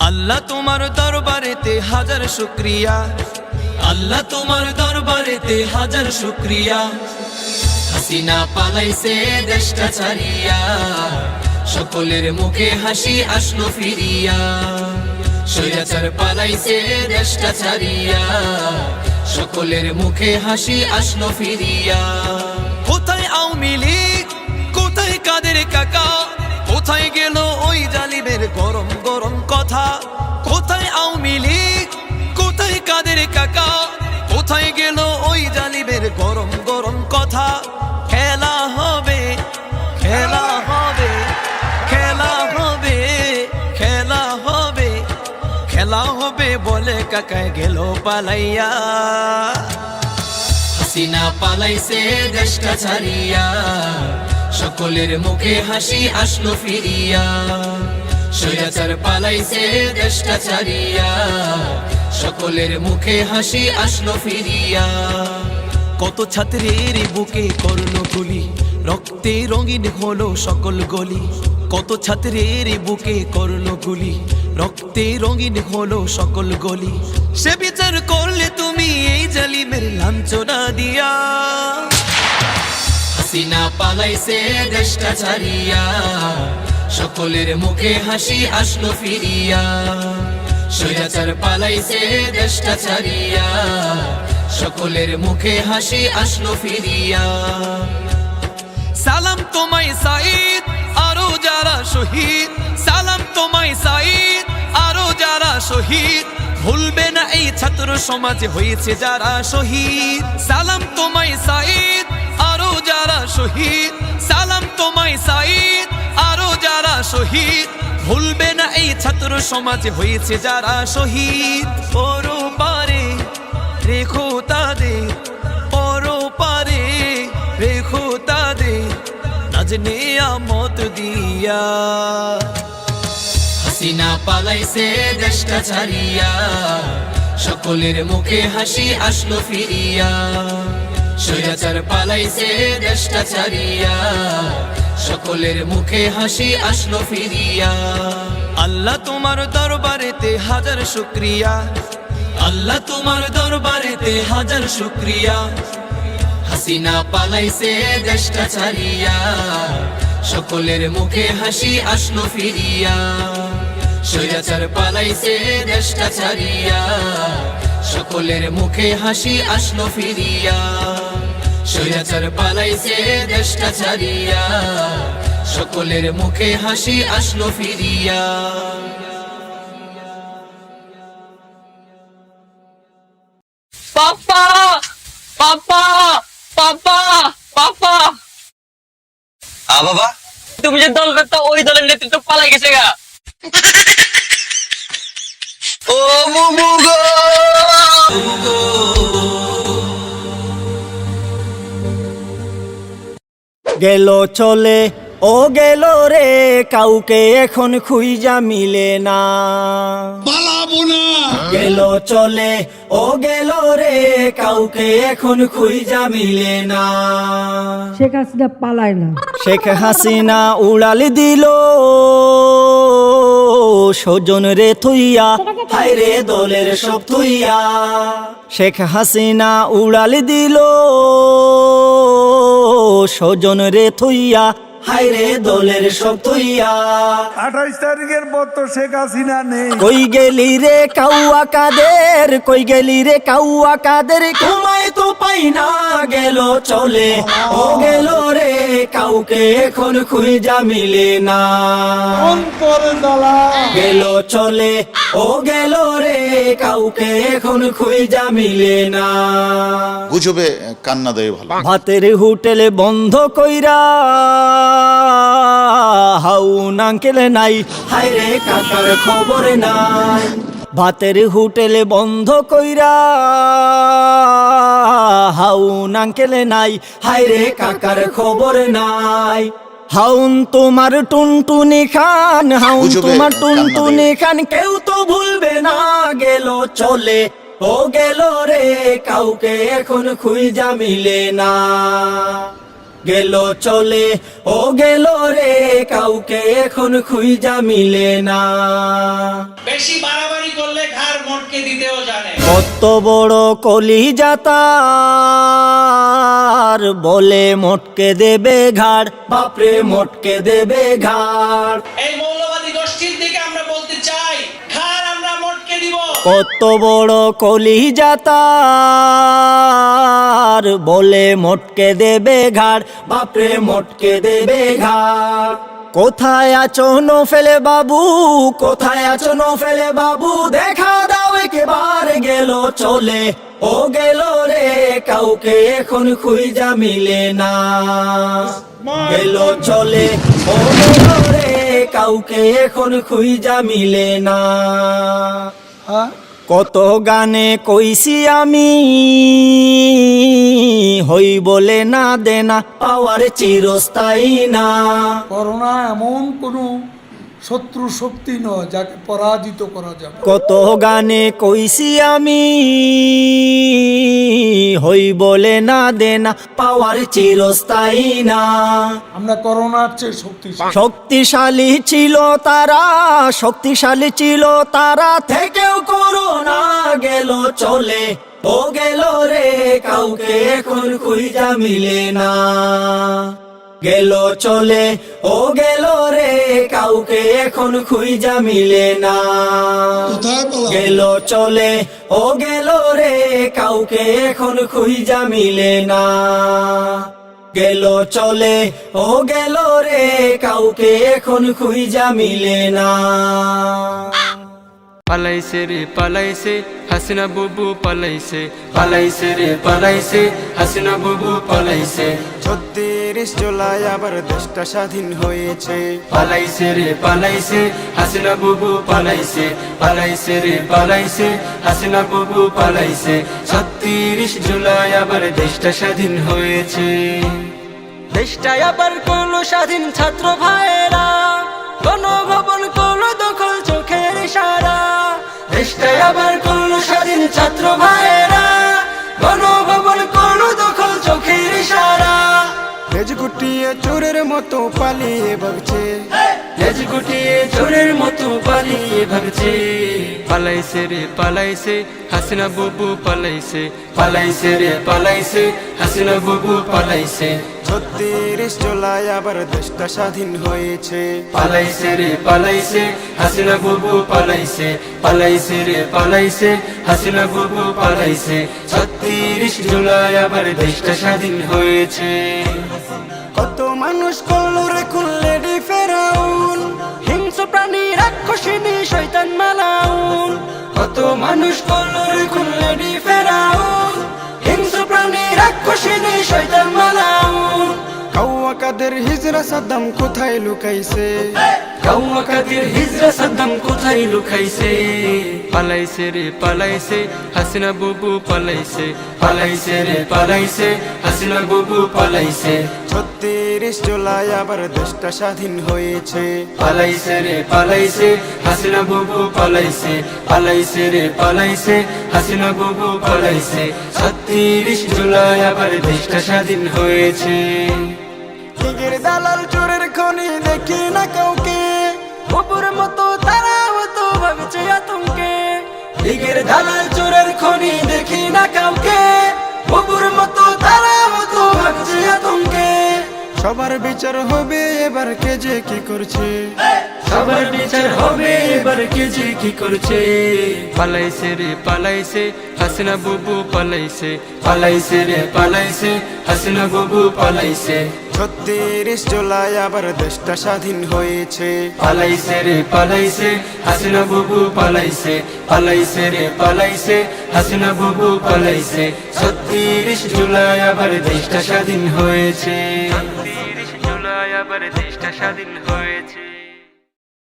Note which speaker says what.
Speaker 1: আল্লাহ তোমার দরবারেতে হাজার শুকরিয়া, আল্লাহ তোমার দরবারেতে হাজার শুকরিয়া। হাসিনা পালাইছে দেশটা ছাড়িয়া, সকলের মুখে হাসি আসলো ফিরিয়া। স্বৈরাচার পালাইছে দেশটা ছাড়িয়া, সকলের মুখে হাসি আসলো ফিরিয়া। কোথায় আওয়ামী লীগ, কোথায় কাদের কাকা, কোথায় গেল ওই জালিমের গরম গরম কথা। কোথায় আওয়ামী লীগ, কোথায় কাদের কাকা, কোথায় গেল ওই জালিমের গরম গরম কথা। খেলা হবে, খেলা হবে, খেলা হবে, খেলা হবে, খেলা হবে বলে কাকায় গেল পালাইয়া। হাসিনা পালাইছে দেশটা ছাড়িয়া, সকলের মুখে হাসি আসলো ফিরিয়া। স্বৈরাচার পালাইছে দেশটা ছাড়িয়া, সকলের মুখে হাসি আসলো ফিরিয়া। কত ছাত্রের বুকে করলো গুলি, রক্তে রঙিন হলো সকল গলি। কত ছাত্রের বুকে করলো গুলি, রক্তে রঙিন হলো সকল গলি। সে বিচার করলে তুমি এই জালিমের লাঞ্ছনা দিয়া। হাসিনা পালাইছে দেশটা ছাড়িয়া, সকলের মুখে হাসি আসলো ফিরিয়া। স্বৈরাচার পালাইছে দেশটা ছাড়িয়া, সকলের মুখে হাসি আসলো ফিরিয়া। সালাম তোমায় সাঈদ, আরো যারা শহীদ, সালাম তোমায় সাঈদ, আরো যারা শহীদ। ভুলবে না এই ছাত্র সমাজে হয়েছে যারা শহীদ। সালাম তোমায় সাঈদ, আরো যারা শহীদ, সালাম তোমায় সাঈদ, আরো যারা শহীদ। ভুলবে না এই ছাত্র সমাজে হয়েছে যারা শহীদ। পরপারে রেখো তাদের, পরপারে রেখো তাদের, নাজ নিয়ামত দিয়া। হাসিনা পালাইছে দেশটা ছাড়িয়া, সকলের মুখে হাসি আসলো ফিরিয়া। স্বৈরাচার পালাইছে দেশটা ছাড়িয়া, সকলের মুখে হাসি আসলো ফিরিয়া। আল্লাহ তোমার দরবারেতে হাজার শুকরিয়া, আল্লাহ তোমার দরবারেতে হাজার শুকরিয়া। হাসিনা পালাইছে দেশটা ছাড়িয়া, সকলের মুখে হাসি আসলো ফিরিয়া। স্বৈরাচার পালাইছে দেশটা ছাড়িয়া, সকলের মুখে হাসি আসলো ফিরিয়া। স্বৈরাচার পালাইছে দেশটা ছাড়িয়া, সকলের মুখে হাসি আসলো ফিরিয়া।
Speaker 2: পাপা পাপা পাপা পাপা,
Speaker 3: বাবা
Speaker 2: তুমি যে দল করতো ওই দলের নেতৃত্ব পালাই গেছে গা।
Speaker 3: ও মুমু গো,
Speaker 4: গেল চলে ও গেল রে, কাউকে এখন খুঁজা মিলে না।
Speaker 5: পালাবো না।
Speaker 4: গেল চলে ও গেল রে, কাউকে এখন খুঁজা মিলে না।
Speaker 6: শেখ হাসিনা পালায় না।
Speaker 4: শেখ হাসিনা উড়াল দিল স্বজন রে থুইয়া, হায় রে দলের সব থুইয়া। শেখ হাসিনা উড়াল দিল স্বজন রে থুইয়া, হায় রে দলের সব থুইয়া।
Speaker 5: 28 তারিখের পর তো শেখ হাসিনা নেই।
Speaker 4: কই গেলি রে কাউয়া কাদের, কই গেলি রে কাউয়া কাদের, তোমায় তো পাই না। গেল চলে ও গেল রে, কাউকে এখন খুঁজা মিলে না। গেল চলে ও গেল রে, কাউকে এখন খুঁজা মিলে না।
Speaker 7: গুজবে কান্না দেয় ভালো।
Speaker 4: ভাতের হোটেলে বন্ধ কইরা হাউন আঙ্কেল নাই, হায় রে কাকার খবর নাই। ভাতের হোটেলে বন্ধ কইরা হাউন আঙ্কেল নাই, হায় রে কাকার খবর নাই। হাউন তোমার টুনটুনি খান, হাউন তোমার টুনটুনি খান, কেউ তো ভুলবে না। গেল চলে ও গেল রে, কাউকে এখন খুঁজা মিলে না। গেল চলে ও গেল রে কাউকে এখন খুঁজা মিলে না
Speaker 8: বেশি বাড়াবাড়ি করলে ঘাড় মটকে দিতেও জানে।
Speaker 4: কত বড় কলিজা তার বলে মটকে দেবে ঘাড় বাপরে মটকে দেবে ঘাড়
Speaker 8: এই মৌলবাদী গোষ্ঠীর দিকে আমরা বলতে চাই ঘাড় আমরা মটকে দিব।
Speaker 4: কত বড় কলিজা তার বলে মটকে দেবে ঘাড় বাপরে মটকে দেবে ঘাড় কোথায় আছো নফেলে বাবু কোথায় আছো নফেলে বাবু দেখা দাও একেবারে গেল চলে ও গেল রে কাউকে এখন খুঁজা মিলে না গেল চলে ও গেল রে কাউকে এখন খুঁজা মিলে না কত গানে কইছি আমি হই বলে না দেনা পাওয়ার চিরস্থায়ী না
Speaker 5: করোনা এমন কোনো শত্রু শক্তি নয় যাকে পরাজিত করা যাবে।
Speaker 4: কত গানে কইছি আমি হই বলে না দেনা পাওয়ার চিরস্থায়ী না
Speaker 5: আমরা করোনার চেয়ে শক্তিশালী।
Speaker 4: শক্তিশালী ছিল তারা শক্তিশালী ছিল তারা থেকেও করোনা গেল চলে ও গেল রে কাউকে এখন খুঁজা মিলে না গেল চলে ও গেল রে কাউকে এখন খুঁজা মিলে না গেল চলে ও গেল রে কাউকে এখন খুঁজা মিলে না গেল চলে ও গেল রে কাউকে এখন খুঁজা মিলে না
Speaker 9: পালাইছে রে পালাইছে হাসিনা বুবু পালাইছে পালাইছে রে পালাইছে হাসিনা বুবু পালাইছে
Speaker 3: 36 জুলাই আবার দেশটা স্বাধীন হয়েছে
Speaker 9: পালাইছে রে পালাইছে হাসিনা বুবু পালাইছে পালাইছে রে পালাইছে হাসিনা বুবু পালাইছে 36 জুলাই আবার দেশটা স্বাধীন হয়েছে
Speaker 2: দেশটা আবার করলো স্বাধীন ছাত্র ভাইরা গণভবন করলো দখল চোখের ইশারা
Speaker 9: দেশটা আবার করলো স্বাধীন ছাত্র ভাইরা গণভবন করলো দখল চোখের ইশারা
Speaker 3: লেজ গুটিয়ে চোরের মতো পালিয়ে ভাগছে
Speaker 9: লেজ গুটিয়ে চোরের মতো পালিয়ে ভাগছে পালাইছে রে পালাইছে হাসিনা বুবু পালাইছে পালাইছে রে পালাইছে হাসিনা বুবু পালাইছে
Speaker 3: 36 জুলাই আবার দেশটা স্বাধীন হয়েছে
Speaker 9: পালাইছে রে পালাইছে হাসিনা বুবু পালাইছে পালাইছে রে পালাইছে হাসিনা বুবু পালাইছে 36 জুলাই আবার দেশটা স্বাধীন হয়েছে
Speaker 3: কত মানুষ করলো রে খুললে ডি ফেরাউন
Speaker 2: হিংস্র প্রাণী রাক্ষসিনী শয়তান মালাউন
Speaker 9: কত মানুষ করলো রে খুললে ডি ফেরাউন
Speaker 2: হিংস্র প্রাণী রাক্ষসিনী শয়তান মালাউন
Speaker 3: কাউয়া কাদের হিজরা সাদ্দাম কোথায় লুকাইছে
Speaker 9: কাউয়া কাদের হিজরা সাদ্দাম কোথায় লুকাইছে পালাইছে রে পালাইছে হাসিনা বুবু পালাইছে পালাইছে রে পালাইছে হাসিনা বুবু পালাইছে
Speaker 3: 36 জুলাই আবার দেশটা স্বাধীন হয়েছে
Speaker 9: পালাইছে রে পালাইছে হাসিনা বুবু পালাইছে পালাইছে রে পালাইছে হাসিনা বুবু পালাইছে 36 জুলাই আবার দেশটা স্বাধীন হয়েছে
Speaker 3: লীগের দালাল চোরের খনি দেখি না কাউকে
Speaker 2: অপুর মতো তারা হতো ভাবছে আতঙ্কে
Speaker 9: লীগের দালাল চোরের খনি দেখি না কাউকে
Speaker 2: অপুর মতো তারা হতো ভাবছে আতঙ্কে
Speaker 3: সবার বিচার হবে এবার কে যে কি করছে
Speaker 9: সবার বিচার হবে এবার কে যে কি করছে পালাইছে রে পালাইছে হাসিনা বুবু পালাইছে পালাইছে রে পালাইছে হাসিনা বুবু পালাইছে
Speaker 3: 36 জুলাই আবার দেশটা স্বাধীন হয়েছে
Speaker 9: পালাইছে রে পালাইছে হাসিনা বুবু পালাইছে পালাইছে রে পালাইছে হাসিনা বুবু পালাইছে 36 জুলাই আবার দেশটা স্বাধীন হয়েছে 36 জুলাই আবার দেশটা স্বাধীন হয়েছে।